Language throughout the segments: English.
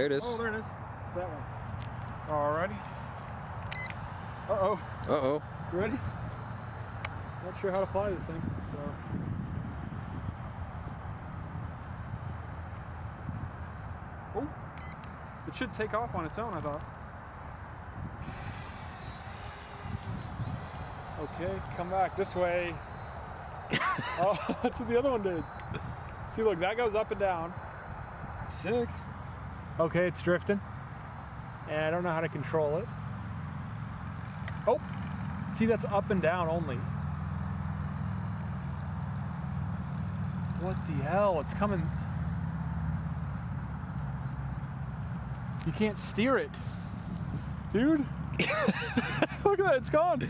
There it is. Oh, there it is. It's that one. Alrighty. Uh-oh. Uh-oh. You ready? Not sure how to fly this thing, so. Oh, it should take off on its own, I thought. Okay, come back this way. Oh, that's what the other one did. See, look, that goes up and down. Sick. Okay, it's drifting. And I don't know how to control it. Oh, see, that's up and down only. What the hell? It's coming. You can't steer it. Dude. Look at that, it's gone.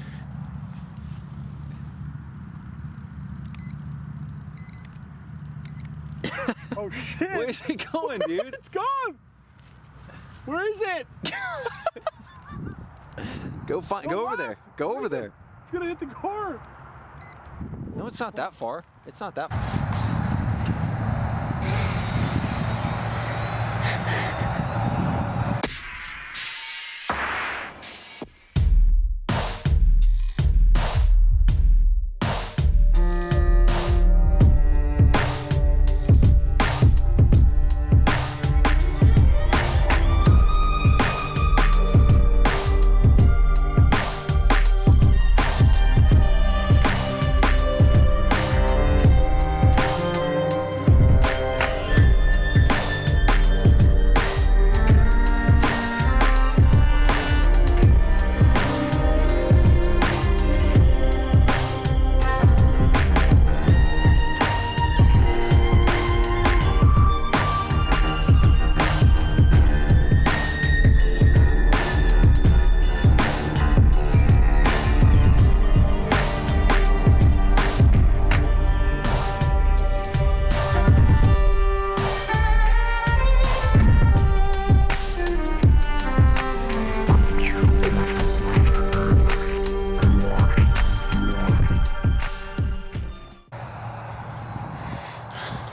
Oh shit. Where's it going, dude? It's gone. Where is it? Go over there. Go over there. It's gonna hit the car. No, it's not that far. It's not that far.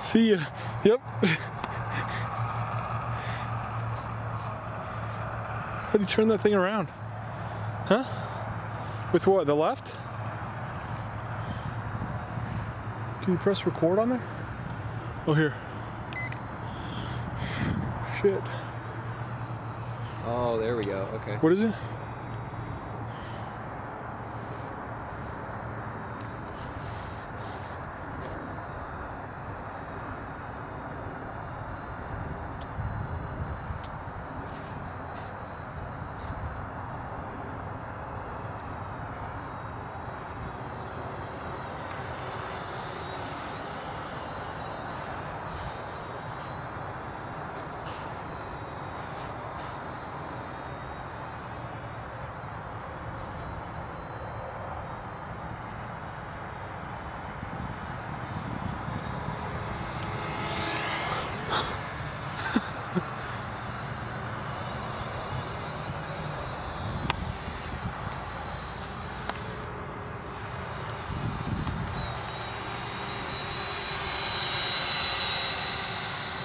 See ya. Yep. How do you turn that thing around? Huh? With what? The left? Can you press record on there? Oh, here. Shit. Oh, there we go. Okay. What is it?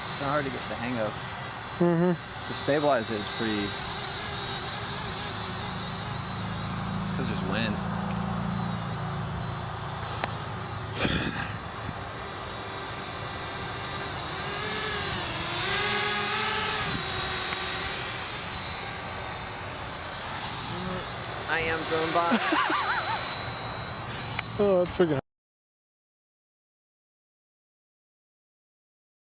It's not hard to get the hang of. Mm-hmm. To stabilize it is pretty. It's because there's wind. I am drone bot. Oh, that's freaking